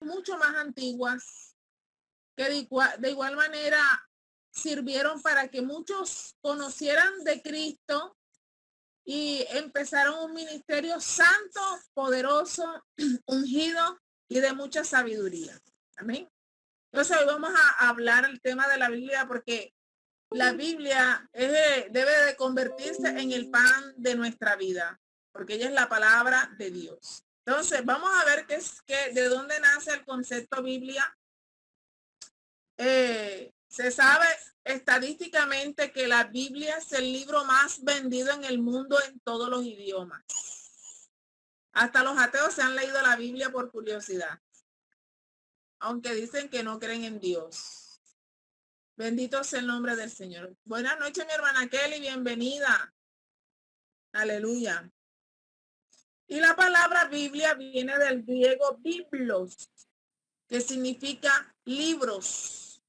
mucho más antiguas que de igual manera sirvieron para que muchos conocieran de Cristo y empezaron un ministerio santo, poderoso, ungido y de mucha sabiduría. Amén. Entonces hoy vamos a hablar el tema de la Biblia porque la Biblia debe de convertirse en el pan de nuestra vida, porque ella es la palabra de Dios. Entonces vamos a ver de dónde nace el concepto Biblia. Se sabe estadísticamente que la Biblia es el libro más vendido en el mundo en todos los idiomas. Hasta los ateos se han leído la Biblia por curiosidad, aunque dicen que no creen en Dios. Bendito sea el nombre del Señor. Buenas noches, mi hermana Kelly, bienvenida. Aleluya. Y la palabra Biblia viene del griego biblos, que significa libros.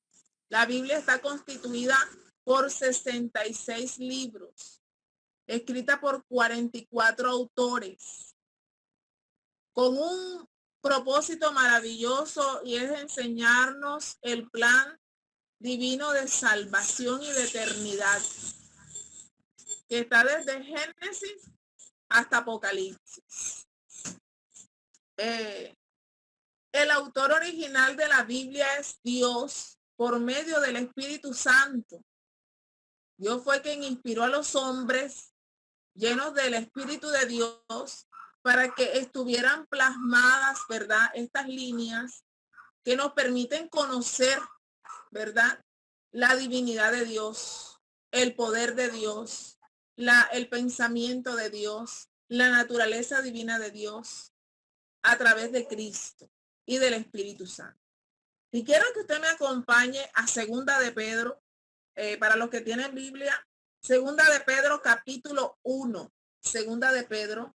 La Biblia está constituida por 66 libros, escrita por 44 autores, con un propósito maravilloso, y es enseñarnos el plan divino de salvación y de eternidad, que está desde Génesis hasta Apocalipsis. El autor original de la Biblia es Dios por medio del Espíritu Santo. Dios fue quien inspiró a los hombres llenos del Espíritu de Dios para que estuvieran plasmadas, ¿verdad? Estas líneas que nos permiten conocer, ¿verdad? La divinidad de Dios, el poder de Dios, el pensamiento de Dios, la naturaleza divina de Dios a través de Cristo y del Espíritu Santo. Y quiero que usted me acompañe a Segunda de Pedro, para los que tienen Biblia, Segunda de Pedro capítulo 1, Segunda de Pedro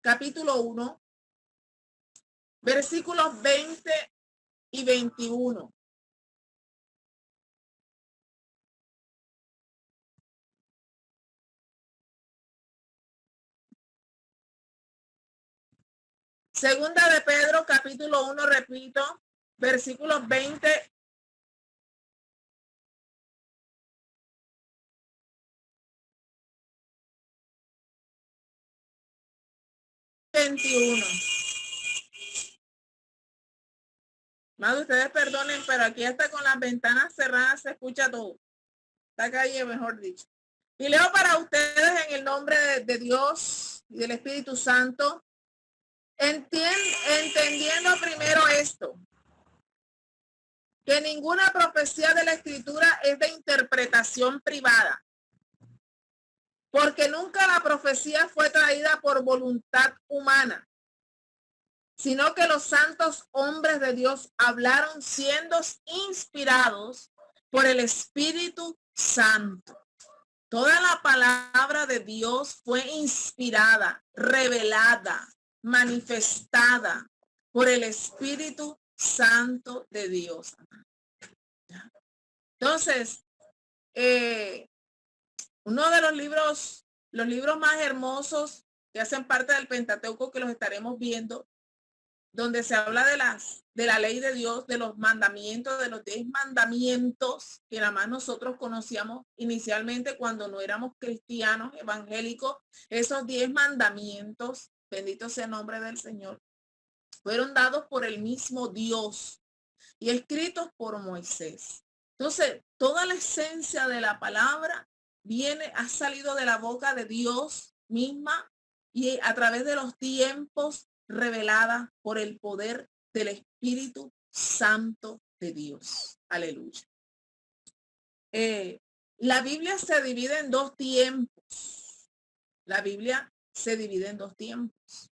capítulo 1, versículos 20 y 21. Segunda de Pedro capítulo 1, repito, versículos 20 y 21. Más ustedes perdonen, pero aquí hasta con las ventanas cerradas se escucha todo. Esta calle, mejor dicho. Y leo para ustedes en el nombre de Dios y del Espíritu Santo, entendiendo primero esto, que ninguna profecía de la Escritura es de interpretación privada, porque nunca la profecía fue traída por voluntad humana, sino que los santos hombres de Dios hablaron siendo inspirados por el Espíritu Santo. Toda la palabra de Dios fue inspirada, revelada, manifestada por el Espíritu Santo de Dios. Entonces, uno de los libros más hermosos que hacen parte del Pentateuco, que los estaremos viendo, donde se habla de la ley de Dios, de los mandamientos, de los 10 mandamientos que nada más nosotros conocíamos inicialmente cuando no éramos cristianos evangélicos. Esos 10 mandamientos, bendito sea el nombre del Señor, fueron dados por el mismo Dios y escritos por Moisés. Entonces, toda la esencia de la palabra ha salido de la boca de Dios misma y a través de los tiempos revelada por el poder del Espíritu Santo de Dios. Aleluya. La Biblia se divide en dos tiempos. La Biblia se divide en dos tiempos.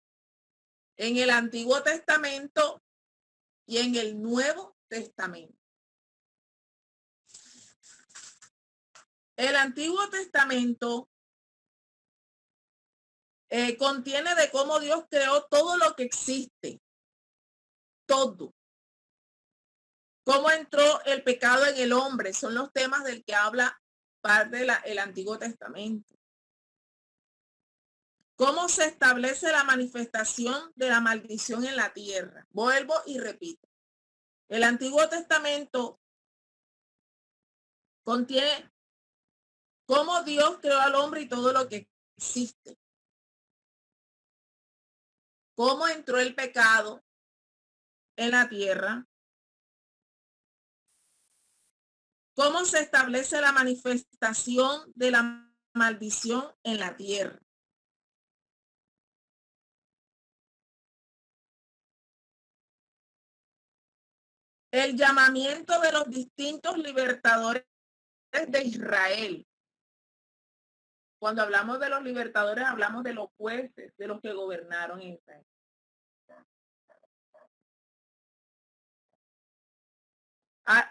En el Antiguo Testamento y en el Nuevo Testamento. El Antiguo Testamento contiene de cómo Dios creó todo lo que existe. Todo. Cómo entró el pecado en el hombre. Son los temas del que habla parte del Antiguo Testamento. ¿Cómo se establece la manifestación de la maldición en la tierra? Vuelvo y repito. El Antiguo Testamento contiene cómo Dios creó al hombre y todo lo que existe. Cómo entró el pecado en la tierra. ¿Cómo se establece la manifestación de la maldición en la tierra? El llamamiento de los distintos libertadores de Israel. Cuando hablamos de los libertadores, hablamos de los jueces, de los que gobernaron Israel.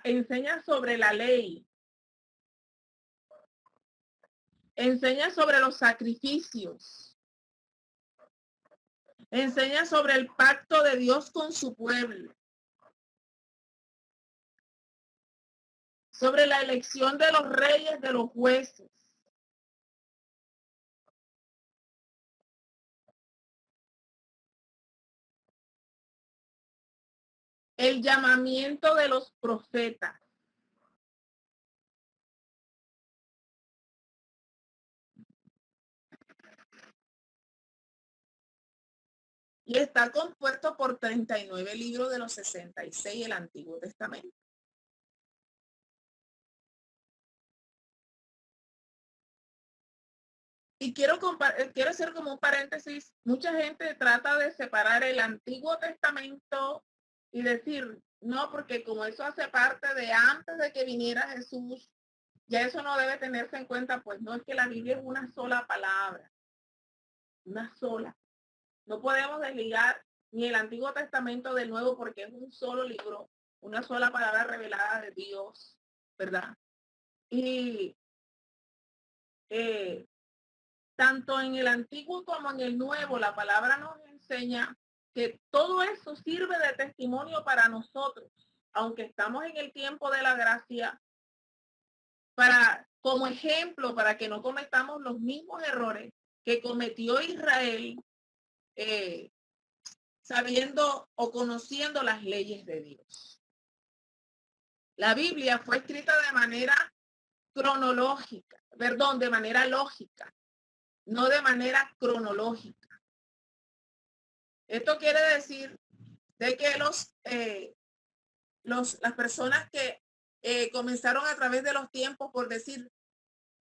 Enseña sobre la ley. Enseña sobre los sacrificios. Enseña sobre el pacto de Dios con su pueblo. Sobre la elección de los reyes, de los jueces. El llamamiento de los profetas. Y está compuesto por 39 libros de los 66 del Antiguo Testamento. Y quiero hacer como un paréntesis. Mucha gente trata de separar el Antiguo Testamento y decir, no, porque como eso hace parte de antes de que viniera Jesús, ya eso no debe tenerse en cuenta. Pues no, es que la Biblia es una sola palabra, una sola. No podemos desligar ni el Antiguo Testamento del Nuevo porque es un solo libro, una sola palabra revelada de Dios, ¿verdad? Y tanto en el Antiguo como en el Nuevo, la palabra nos enseña que todo eso sirve de testimonio para nosotros, aunque estamos en el tiempo de la gracia, como ejemplo, para que no cometamos los mismos errores que cometió Israel, sabiendo o conociendo las leyes de Dios. La Biblia fue escrita de manera cronológica, perdón, de manera lógica, no de manera cronológica. Esto quiere decir de que las personas que comenzaron a través de los tiempos, por decir,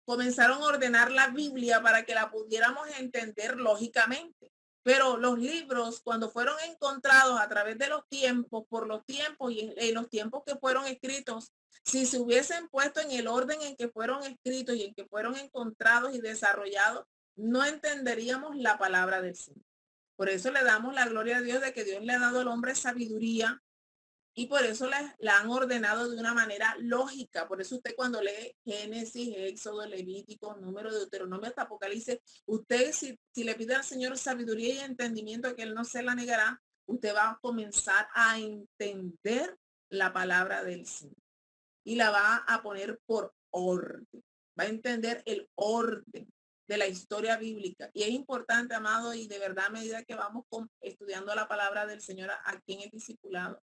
comenzaron a ordenar la Biblia para que la pudiéramos entender lógicamente. Pero los libros, cuando fueron encontrados a través de los tiempos, por los tiempos y en los tiempos que fueron escritos, si se hubiesen puesto en el orden en que fueron escritos y en que fueron encontrados y desarrollados, no entenderíamos la palabra del Señor. Por eso le damos la gloria a Dios de que Dios le ha dado al hombre sabiduría y por eso la han ordenado de una manera lógica. Por eso usted cuando lee Génesis, Éxodo, Levítico, Número, Deuteronomio hasta Apocalipsis, usted si le pide al Señor sabiduría y entendimiento que Él no se la negará, usted va a comenzar a entender la palabra del Señor y la va a poner por orden. Va a entender el orden de la historia bíblica. Y es importante, amado, y de verdad a medida que vamos estudiando la palabra del Señor aquí en el discipulado,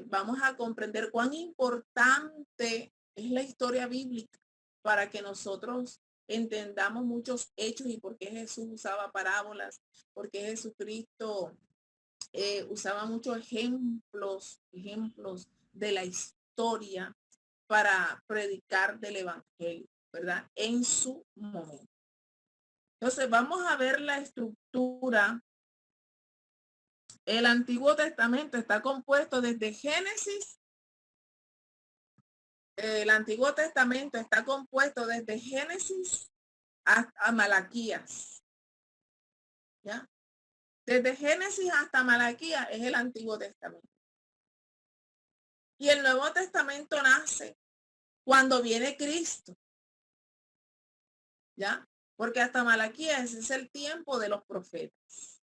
vamos a comprender cuán importante es la historia bíblica para que nosotros entendamos muchos hechos y por qué Jesús usaba parábolas, por qué Jesucristo usaba muchos ejemplos de la historia para predicar del evangelio, ¿verdad? En su momento. Entonces vamos a ver la estructura. El Antiguo Testamento está compuesto desde Génesis. El Antiguo Testamento está compuesto desde Génesis hasta Malaquías. ¿Ya? Desde Génesis hasta Malaquías es el Antiguo Testamento. Y el Nuevo Testamento nace cuando viene Cristo. ¿Ya? Porque hasta Malaquías es el tiempo de los profetas.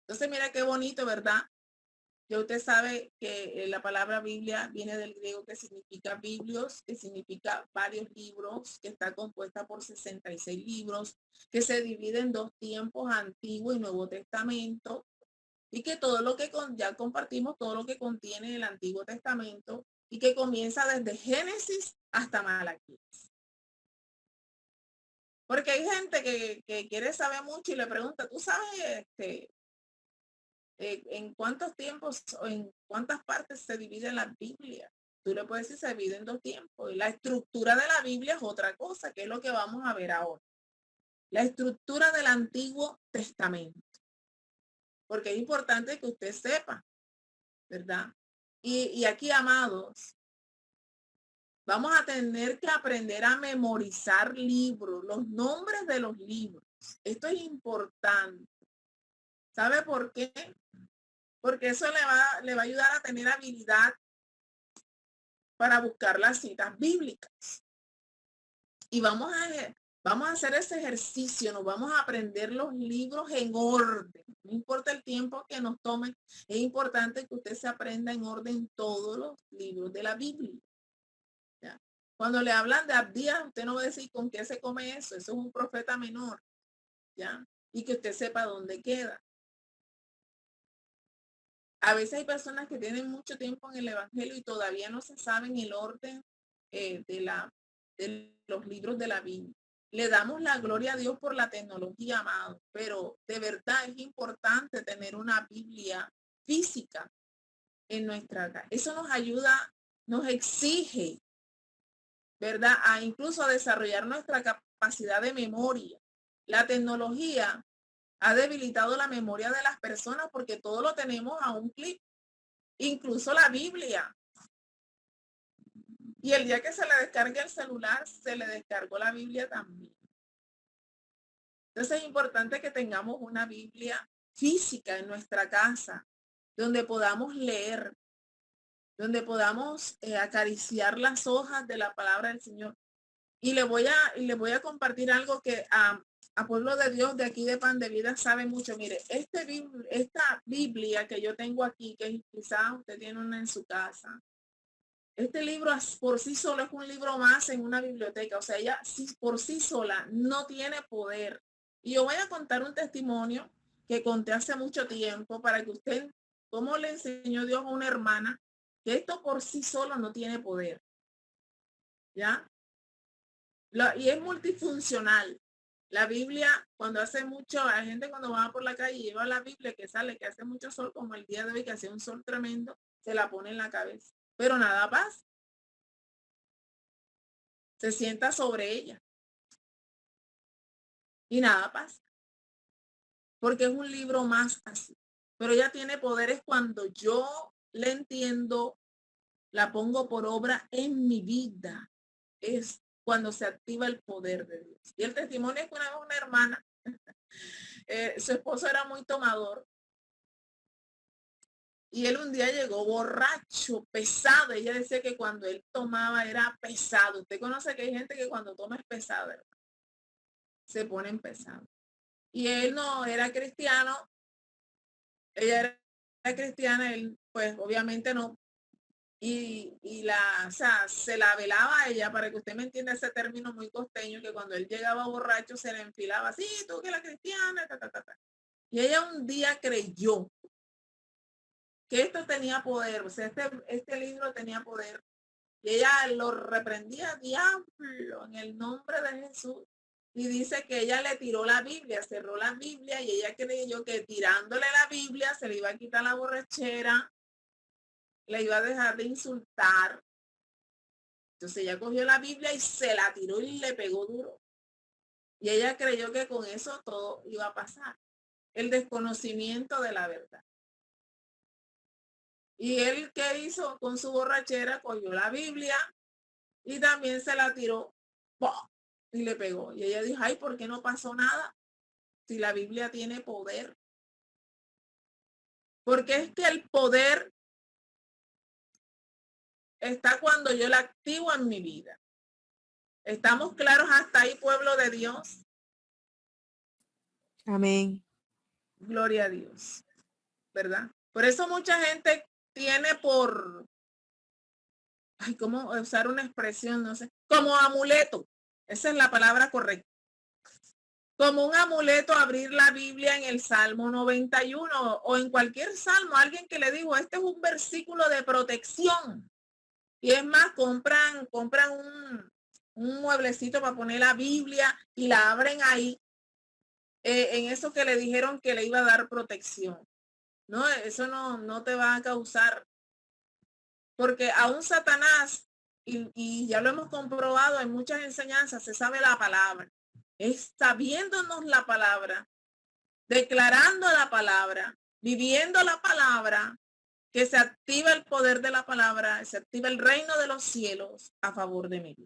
Entonces, mira qué bonito, ¿verdad? Ya usted sabe que la palabra Biblia viene del griego que significa biblios, que significa varios libros, que está compuesta por 66 libros, que se divide en dos tiempos, Antiguo y Nuevo Testamento, y que todo lo que ya compartimos, todo lo que contiene el Antiguo Testamento, y que comienza desde Génesis hasta Malaquías. Porque hay gente que quiere saber mucho y le pregunta, ¿tú sabes en cuántos tiempos o en cuántas partes se divide la Biblia? Tú le puedes decir, se divide en dos tiempos. Y la estructura de la Biblia es otra cosa, que es lo que vamos a ver ahora. La estructura del Antiguo Testamento. Porque es importante que usted sepa, ¿verdad? Y aquí, amados, vamos a tener que aprender a memorizar libros, los nombres de los libros. Esto es importante. ¿Sabe por qué? Porque eso le va a ayudar a tener habilidad para buscar las citas bíblicas. Y vamos a hacer ese ejercicio, nos vamos a aprender los libros en orden. No importa el tiempo que nos tome, es importante que usted se aprenda en orden todos los libros de la Biblia. ¿Ya? Cuando le hablan de Abdías, usted no va a decir con qué se come eso es un profeta menor, ¿ya? Y que usted sepa dónde queda. A veces hay personas que tienen mucho tiempo en el Evangelio y todavía no se saben el orden de los libros de la Biblia. Le damos la gloria a Dios por la tecnología, amado, pero de verdad es importante tener una Biblia física en nuestra casa. Eso nos ayuda, nos exige, ¿verdad? A incluso a desarrollar nuestra capacidad de memoria. La tecnología ha debilitado la memoria de las personas porque todo lo tenemos a un clic, incluso la Biblia. Y el día que se le descargue el celular, se le descargó la Biblia también. Entonces es importante que tengamos una Biblia física en nuestra casa, donde podamos leer, donde podamos acariciar las hojas de la palabra del Señor. Y le voy a compartir algo que a Pueblo de Dios de aquí de Pan de Vida sabe mucho. Mire, esta Biblia que yo tengo aquí, que quizás usted tiene una en su casa, este libro por sí solo es un libro más en una biblioteca. O sea, ella por sí sola no tiene poder. Y yo voy a contar un testimonio que conté hace mucho tiempo para que usted, cómo le enseñó Dios a una hermana, que esto por sí solo no tiene poder. ¿Ya? Y es multifuncional. La Biblia, cuando hace mucho, la gente cuando va por la calle y lleva la Biblia que sale, que hace mucho sol, como el día de hoy, que hace un sol tremendo, se la pone en la cabeza. Pero nada pasa. Se sienta sobre ella. Y nada pasa. Porque es un libro más así. Pero ella tiene poderes cuando yo le entiendo, la pongo por obra en mi vida. Es cuando se activa el poder de Dios. Y el testimonio es que una hermana, su esposo era muy tomador. Y él un día llegó borracho, pesado. Ella decía que cuando él tomaba era pesado. Usted conoce que hay gente que cuando toma es pesado, ¿verdad? Se ponen pesados. Y él no era cristiano. Ella era cristiana, él pues obviamente no. O sea, se la velaba a ella, para que usted me entienda ese término muy costeño, que cuando él llegaba borracho se le enfilaba, sí, tú que la cristiana, Y ella un día creyó que esto tenía poder, o sea, este libro tenía poder. Y ella lo reprendía, diablo, en el nombre de Jesús. Y dice que ella le tiró la Biblia, cerró la Biblia, y ella creyó que tirándole la Biblia se le iba a quitar la borrachera, le iba a dejar de insultar. Entonces ella cogió la Biblia y se la tiró y le pegó duro. Y ella creyó que con eso todo iba a pasar. El desconocimiento de la verdad. Y él, ¿qué hizo con su borrachera? Cogió la Biblia y también se la tiró. ¡Pum! Y le pegó. Y ella dijo, ay, ¿por qué no pasó nada? Si la Biblia tiene poder. Porque es que el poder está cuando yo la activo en mi vida. ¿Estamos claros hasta ahí, pueblo de Dios? Amén. Gloria a Dios. ¿Verdad? Por eso mucha gente tiene por, ay, ¿cómo usar una expresión? No sé, como amuleto. Esa es la palabra correcta. Como un amuleto abrir la Biblia en el Salmo 91 o en cualquier salmo, alguien que le dijo, este es un versículo de protección. Y es más, compran un mueblecito para poner la Biblia y la abren ahí, en eso que le dijeron que le iba a dar protección. No, eso no te va a causar, porque aún Satanás, y ya lo hemos comprobado en muchas enseñanzas, se sabe la palabra. Es sabiéndonos la palabra, declarando la palabra, viviendo la palabra, que se activa el poder de la palabra, se activa el reino de los cielos a favor de mí.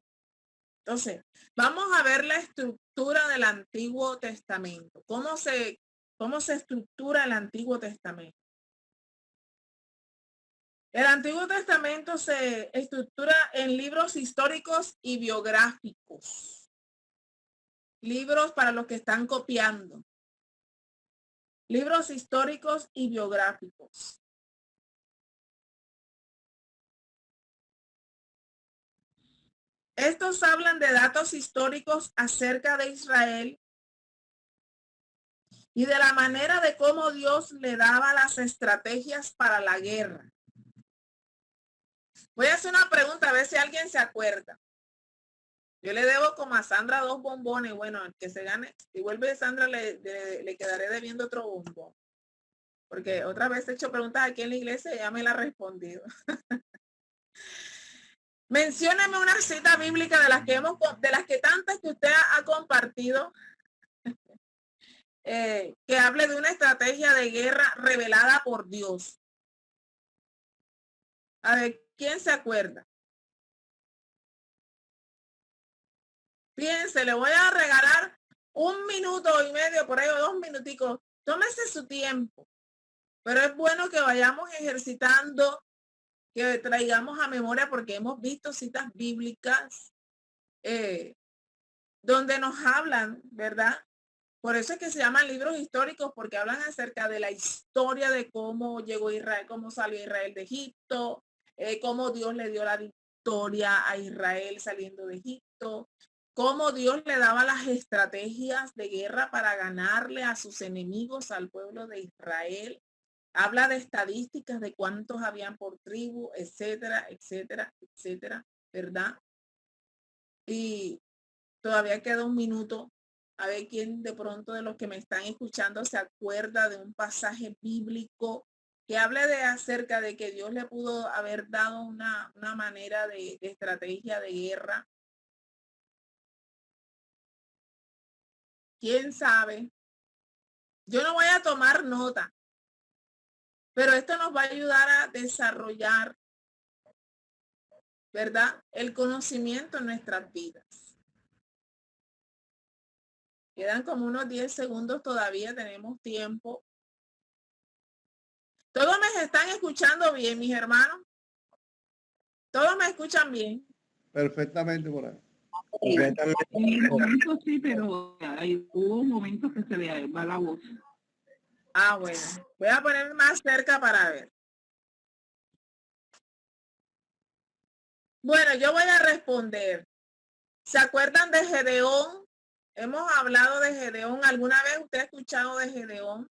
Entonces, vamos a ver la estructura del Antiguo Testamento. ¿Cómo se estructura el Antiguo Testamento? El Antiguo Testamento se estructura en libros históricos y biográficos. Libros para los que están copiando. Libros históricos y biográficos. Estos hablan de datos históricos acerca de Israel y de la manera de cómo Dios le daba las estrategias para la guerra. Voy a hacer una pregunta a ver si alguien se acuerda. Yo le debo como a Sandra 2 bombones. Bueno, el que se gane, si vuelve Sandra, le quedaré debiendo otro bombón. Porque otra vez he hecho preguntas aquí en la iglesia y ya me la ha respondido. Mencióneme una cita bíblica de las que tantas que usted ha compartido, que hable de una estrategia de guerra revelada por Dios. A ver, ¿quién se acuerda? Fíjense, le voy a regalar 1,5 minutos por ahí o 2 minuticos. Tómese su tiempo. Pero es bueno que vayamos ejercitando, que traigamos a memoria, porque hemos visto citas bíblicas donde nos hablan, ¿verdad? Por eso es que se llaman libros históricos, porque hablan acerca de la historia de cómo llegó Israel, cómo salió Israel de Egipto, cómo Dios le dio la victoria a Israel saliendo de Egipto, cómo Dios le daba las estrategias de guerra para ganarle a sus enemigos, al pueblo de Israel. Habla de estadísticas de cuántos habían por tribu, etcétera, etcétera, etcétera, ¿verdad? Y todavía queda 1 minuto. A ver quién de pronto de los que me están escuchando se acuerda de un pasaje bíblico que hable de acerca de que Dios le pudo haber dado una manera de estrategia de guerra. ¿Quién sabe? Yo no voy a tomar nota, pero esto nos va a ayudar a desarrollar, ¿verdad? El conocimiento en nuestras vidas. Quedan como unos 10 segundos todavía, tenemos tiempo. ¿Todos me están escuchando bien, mis hermanos? ¿Todos me escuchan bien? Perfectamente por ahí. En el momento sí, pero hubo momentos que se le va la voz. Ah, bueno. Voy a poner más cerca para ver. Bueno, yo voy a responder. ¿Se acuerdan de Gedeón? Hemos hablado de Gedeón. ¿Alguna vez usted ha escuchado de Gedeón?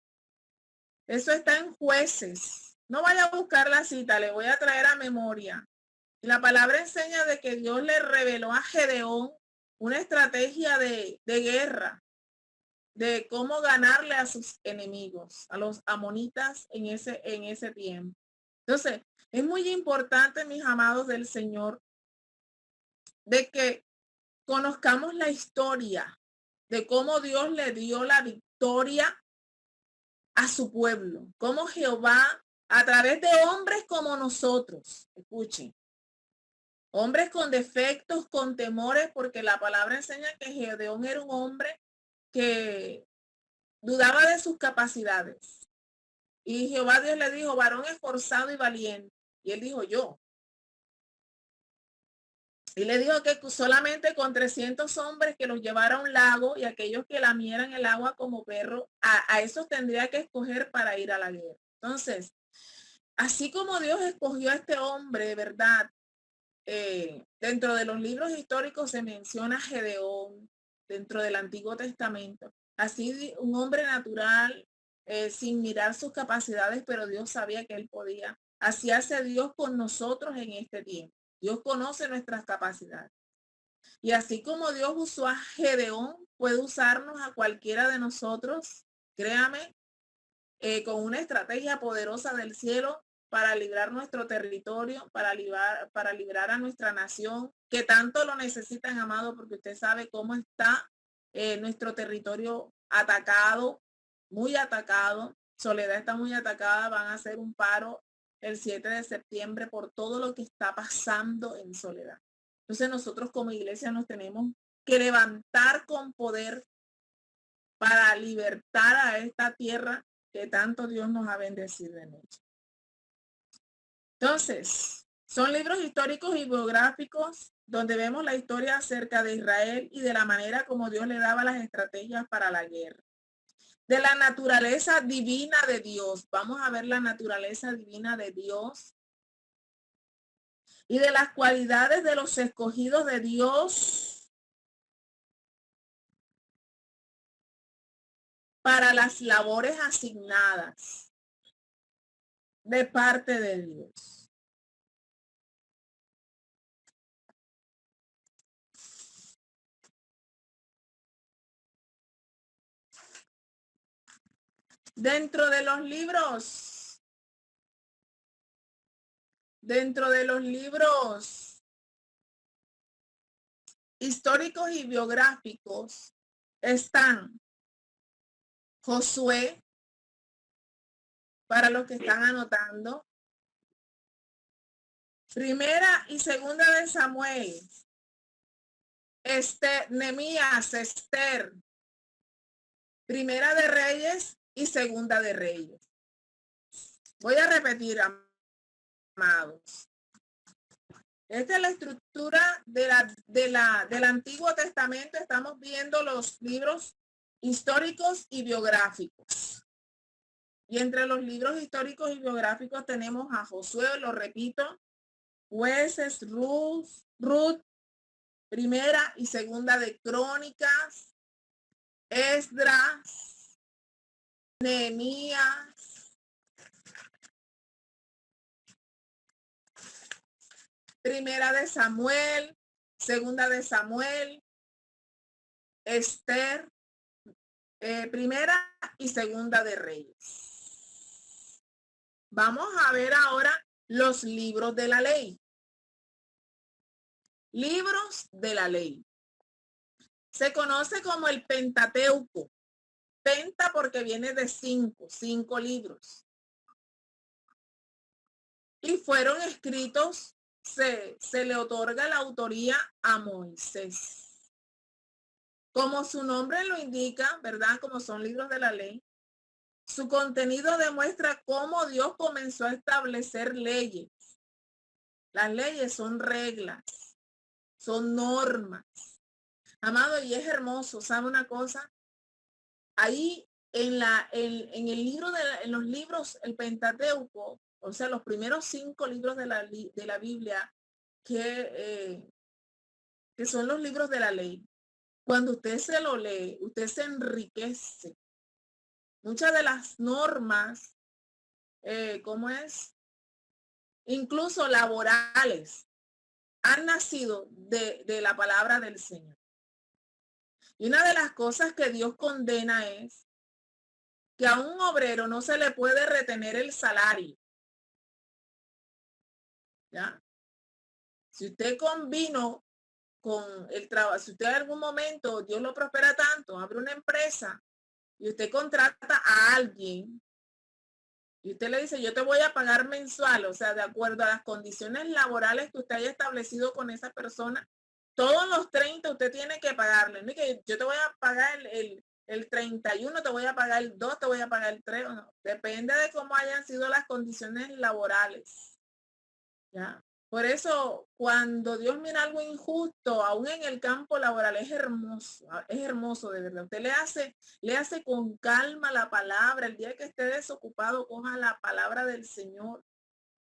Eso está en Jueces. No vaya a buscar la cita, le voy a traer a memoria. Y la palabra enseña de que Dios le reveló a Gedeón una estrategia de guerra, de cómo ganarle a sus enemigos, a los amonitas en ese tiempo. Entonces, es muy importante, mis amados del Señor, de que conozcamos la historia de cómo Dios le dio la victoria a su pueblo, cómo Jehová, a través de hombres como nosotros, escuchen, hombres con defectos, con temores, porque la palabra enseña que Gedeón era un hombre que dudaba de sus capacidades. Y Jehová Dios le dijo, varón esforzado y valiente. Y él dijo, yo. Y le dijo que solamente con 300 hombres que los llevara a un lago y aquellos que lamieran el agua como perro, a esos tendría que escoger para ir a la guerra. Entonces, así como Dios escogió a este hombre, ¿verdad? Dentro de los libros históricos se menciona Gedeón, dentro del Antiguo Testamento. Así un hombre natural, sin mirar sus capacidades, pero Dios sabía que él podía. Así hace Dios con nosotros en este tiempo. Dios conoce nuestras capacidades. Y así como Dios usó a Gedeón, puede usarnos a cualquiera de nosotros, créame, con una estrategia poderosa del cielo para librar nuestro territorio, para librar a nuestra nación, que tanto lo necesitan, amado, porque usted sabe cómo está nuestro territorio atacado, muy atacado. Soledad está muy atacada, van a hacer un paro el 7 de septiembre por todo lo que está pasando en Soledad. Entonces nosotros como iglesia nos tenemos que levantar con poder para libertar a esta tierra que tanto Dios nos ha bendecido en ella. Entonces, son libros históricos y biográficos donde vemos la historia acerca de Israel y de la manera como Dios le daba las estrategias para la guerra. De la naturaleza divina de Dios. Vamos a ver la naturaleza divina de Dios. Y de las cualidades de los escogidos de Dios para las labores asignadas de parte de Dios. Dentro de los libros históricos y biográficos están Josué, para los que están anotando, Primera y Segunda de Samuel, Nehemías, Esther, Primera de Reyes y Segunda de Reyes. Voy a repetir, amados. Esta es la estructura del Antiguo Testamento. Estamos viendo los libros históricos y biográficos. Y entre los libros históricos y biográficos tenemos a Josué, lo repito, Jueces, Ruth, Primera y Segunda de Crónicas, Esdras, Nehemías, Primera de Samuel, Segunda de Samuel, Esther, Primera y Segunda de Reyes. Vamos a ver ahora los libros de la ley. Libros de la ley. Se conoce como el Pentateuco. Penta porque viene de cinco libros. Y fueron escritos, se le otorga la autoría a Moisés. Como su nombre lo indica, ¿verdad? Como son libros de la ley, su contenido demuestra cómo Dios comenzó a establecer leyes. Las leyes son reglas, son normas. Amado, y es hermoso, ¿sabe una cosa? Ahí en el libro en los libros, el Pentateuco, o sea, los primeros 5 libros de la Biblia, que son los libros de la ley. Cuando usted se lo lee, usted se enriquece. Muchas de las normas, ¿cómo es? Incluso laborales, han nacido de la palabra del Señor. Y una de las cosas que Dios condena es que a un obrero no se le puede retener el salario. ¿Ya? Si usted combinó con el trabajo, si usted en algún momento Dios lo prospera tanto, abre una empresa y usted contrata a alguien y usted le dice, yo te voy a pagar mensual, o sea, de acuerdo a las condiciones laborales que usted haya establecido con esa persona, todos los 30 usted tiene que pagarle. No, que yo te voy a pagar el 31, te voy a pagar el 2, te voy a pagar el 3. No. Depende de cómo hayan sido las condiciones laborales. ¿Ya? Por eso, cuando Dios mira algo injusto, aún en el campo laboral, es hermoso de verdad. Usted le hace con calma la palabra. El día que esté desocupado, coja la palabra del Señor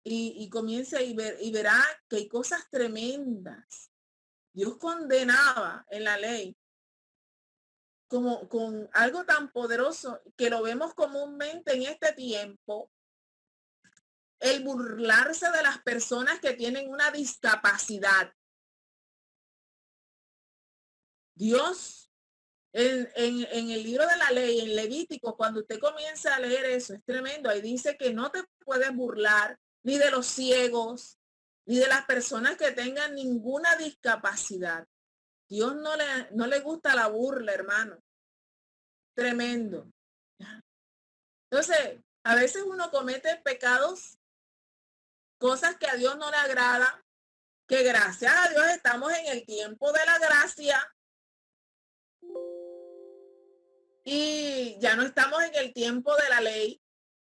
y comience y verá que hay cosas tremendas. Dios condenaba en la ley como con algo tan poderoso que lo vemos comúnmente en este tiempo, el burlarse de las personas que tienen una discapacidad. Dios, en el libro de la ley, en Levítico, cuando usted comienza a leer eso, es tremendo. Ahí dice que no te puedes burlar ni de los ciegos, ni de las personas que tengan ninguna discapacidad. Dios no le gusta la burla, hermano. Tremendo. Entonces, a veces uno comete pecados, cosas que a Dios no le agradan, que gracias a Dios estamos en el tiempo de la gracia y ya no estamos en el tiempo de la ley,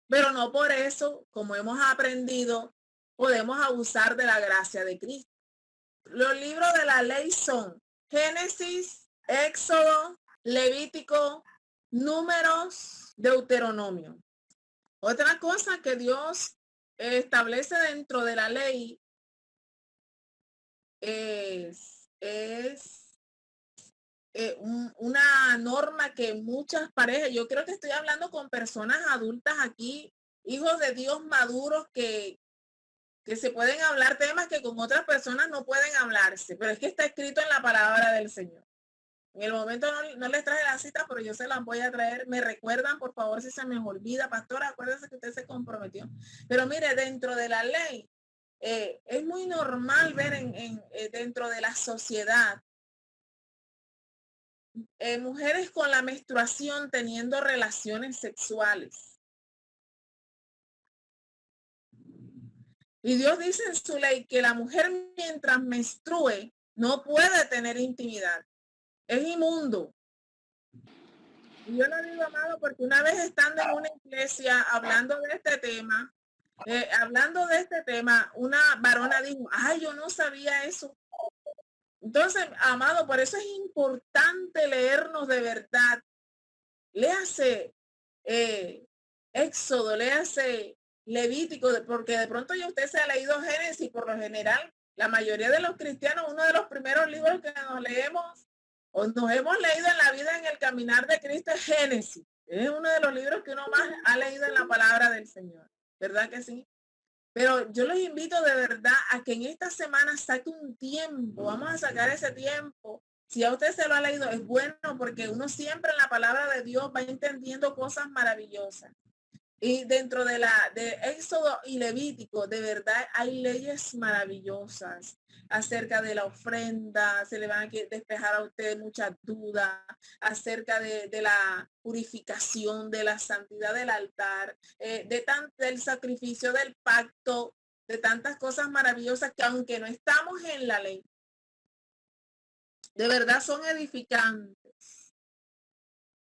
pero no por eso, como hemos aprendido, podemos abusar de la gracia de Cristo. Los libros de la ley son Génesis, Éxodo, Levítico, Números, Deuteronomio. Otra cosa que Dios establece dentro de la ley es una norma que muchas parejas, yo creo que estoy hablando con personas adultas aquí, hijos de Dios maduros que se pueden hablar temas que con otras personas no pueden hablarse, pero es que está escrito en la palabra del Señor. En el momento no les traje la cita, pero yo se las voy a traer. Me recuerdan, por favor, si se me olvida. Pastora, acuérdese que usted se comprometió. Pero mire, dentro de la ley, es muy normal ver dentro de la sociedad mujeres con la menstruación teniendo relaciones sexuales. Y Dios dice en su ley que la mujer mientras menstrue no puede tener intimidad. Es inmundo. Y yo lo digo, amado, porque una vez estando en una iglesia hablando de este tema, una varona dijo, ay, yo no sabía eso. Entonces, amado, por eso es importante leernos de verdad. Léase Éxodo, léase Levítico, porque de pronto ya usted se ha leído Génesis. Por lo general, la mayoría de los cristianos, uno de los primeros libros que nos leemos o nos hemos leído en la vida en el caminar de Cristo es Génesis. Es uno de los libros que uno más ha leído en la palabra del Señor. ¿Verdad que sí? Pero yo los invito de verdad a que en esta semana saque un tiempo. Vamos a sacar ese tiempo. Si a usted se lo ha leído, es bueno porque uno siempre en la palabra de Dios va entendiendo cosas maravillosas. Y dentro de Éxodo y Levítico, de verdad hay leyes maravillosas acerca de la ofrenda. Se le van a despejar a usted muchas dudas acerca de la purificación, de la santidad del altar, del sacrificio del pacto, de tantas cosas maravillosas que aunque no estamos en la ley, de verdad son edificantes.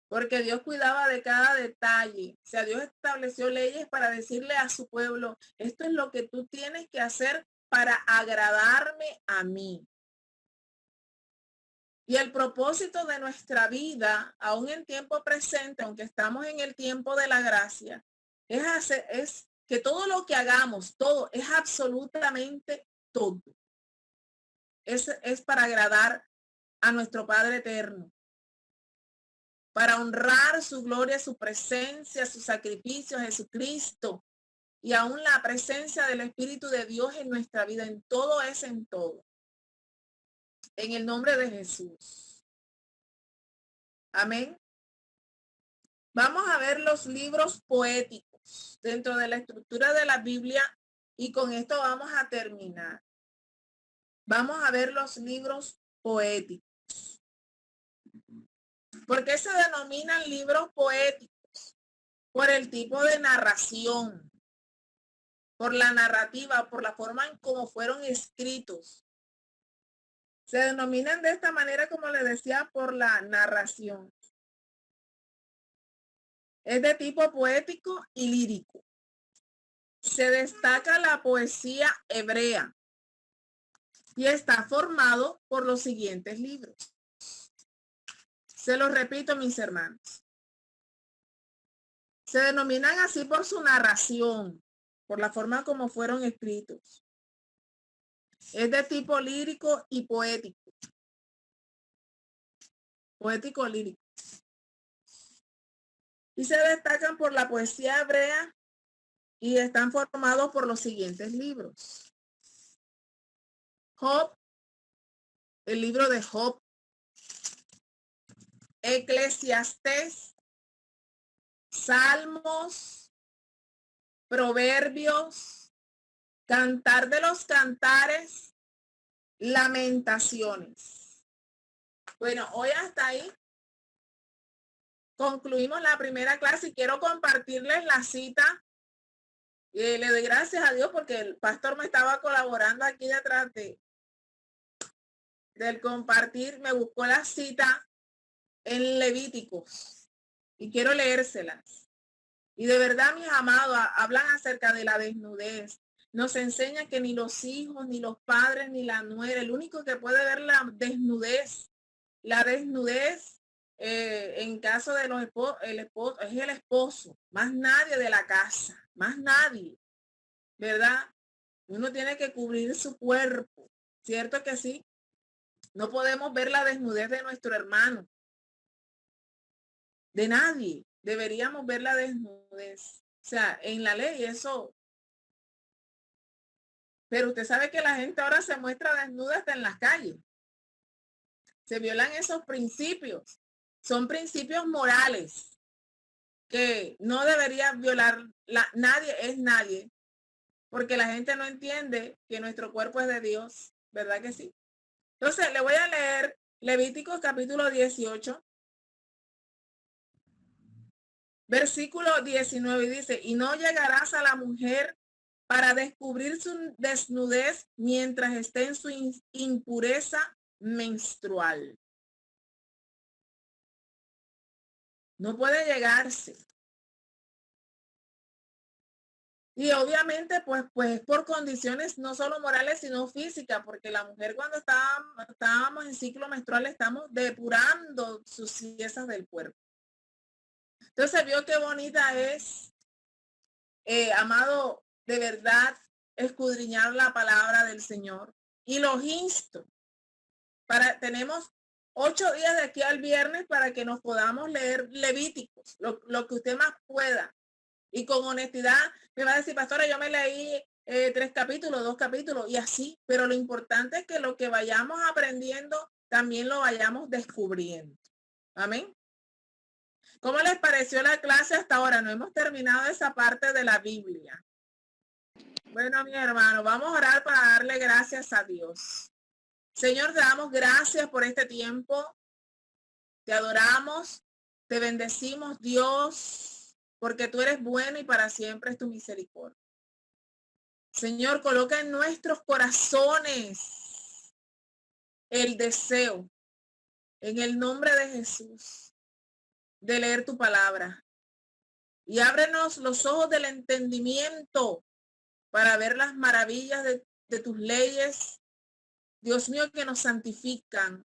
Porque Dios cuidaba de cada detalle. O sea, Dios estableció leyes para decirle a su pueblo, esto es lo que tú tienes que hacer para agradarme a mí. Y el propósito de nuestra vida, aún en tiempo presente, aunque estamos en el tiempo de la gracia, es que todo lo que hagamos, todo, es absolutamente todo. Es para agradar a nuestro Padre eterno, para honrar su gloria, su presencia, su sacrificio, Jesucristo, y aún la presencia del Espíritu de Dios en nuestra vida. En todo es en todo. En el nombre de Jesús. Amén. Vamos a ver los libros poéticos dentro de la estructura de la Biblia y con esto vamos a terminar. Vamos a ver los libros poéticos. ¿Por qué se denominan libros poéticos? Por el tipo de narración, por la narrativa, por la forma en cómo fueron escritos. Se denominan de esta manera, como les decía, por la narración. Es de tipo poético y lírico. Se destaca la poesía hebrea y está formado por los siguientes libros. Se los repito, mis hermanos. Se denominan así por su narración, por la forma como fueron escritos. Es de tipo lírico y poético. Poético lírico. Y se destacan por la poesía hebrea y están formados por los siguientes libros. Job, el libro de Job, Eclesiastés, Salmos, Proverbios, Cantar de los Cantares, Lamentaciones. Bueno, hoy hasta ahí concluimos la primera clase y quiero compartirles la cita. Le doy gracias a Dios porque el pastor me estaba colaborando aquí detrás del compartir. Me buscó la cita en Levíticos y quiero leérselas. Y de verdad, mis amados, hablan acerca de la desnudez. Nos enseña que ni los hijos, ni los padres, ni la nuera, el único que puede ver la desnudez en caso de los esposos, es el esposo, más nadie de la casa, más nadie, ¿verdad? Uno tiene que cubrir su cuerpo, ¿cierto que sí? No podemos ver la desnudez de nuestro hermano, de nadie. Deberíamos ver la desnudez. O sea, en la ley eso. Pero usted sabe que la gente ahora se muestra desnuda hasta en las calles. Se violan esos principios. Son principios morales que no debería violar. Nadie es nadie. Porque la gente no entiende que nuestro cuerpo es de Dios. ¿Verdad que sí? Entonces, le voy a leer Levíticos capítulo 18. Versículo 19 dice, y no llegarás a la mujer para descubrir su desnudez mientras esté en su impureza menstrual. No puede llegarse. Y obviamente, pues por condiciones no solo morales, sino físicas, porque la mujer cuando estábamos en ciclo menstrual estamos depurando sus piezas del cuerpo. Entonces vio qué bonita es, amado, de verdad, escudriñar la palabra del Señor. Y los insto. Tenemos 8 días de aquí al viernes para que nos podamos leer Levíticos, lo que usted más pueda. Y con honestidad me va a decir, pastora, yo me leí 3 capítulos, 2 capítulos y así. Pero lo importante es que lo que vayamos aprendiendo también lo vayamos descubriendo. Amén. ¿Cómo les pareció la clase hasta ahora? No hemos terminado esa parte de la Biblia. Bueno, mi hermano, vamos a orar para darle gracias a Dios. Señor, te damos gracias por este tiempo. Te adoramos, te bendecimos, Dios, porque tú eres bueno y para siempre es tu misericordia. Señor, coloca en nuestros corazones el deseo, en el nombre de Jesús, de leer tu palabra. Y ábrenos los ojos del entendimiento para ver las maravillas de tus leyes, Dios mío, que nos santifican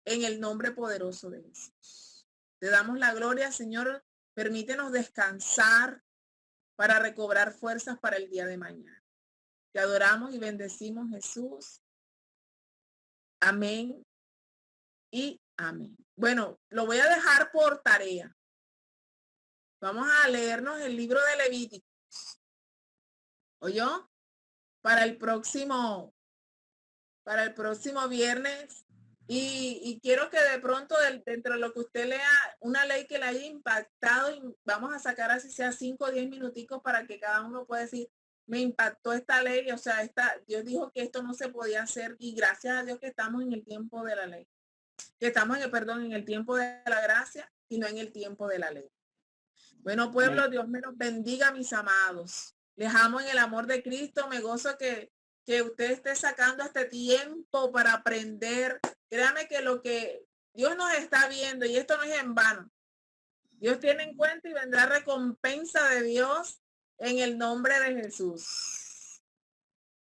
en el nombre poderoso de Jesús. Te damos la gloria, Señor. Permítenos descansar para recobrar fuerzas para el día de mañana. Te adoramos y bendecimos, Jesús. Amén y amén. Bueno, lo voy a dejar por tarea. Vamos a leernos el libro de Levíticos. ¿Oyó? Para el próximo viernes. Y quiero que de pronto dentro de lo que usted lea, una ley que le haya impactado, y vamos a sacar así sea 5 o 10 minuticos para que cada uno pueda decir, me impactó esta ley, o sea, Dios dijo que esto no se podía hacer y gracias a Dios que estamos en el tiempo de la ley. Que estamos en el tiempo de la gracia y no en el tiempo de la ley. Bueno, pueblo, Dios me los bendiga, mis amados. Les amo en el amor de Cristo. Me gozo que usted esté sacando este tiempo para aprender. Créame que lo que Dios nos está viendo, y esto no es en vano, Dios tiene en cuenta y vendrá recompensa de Dios en el nombre de Jesús.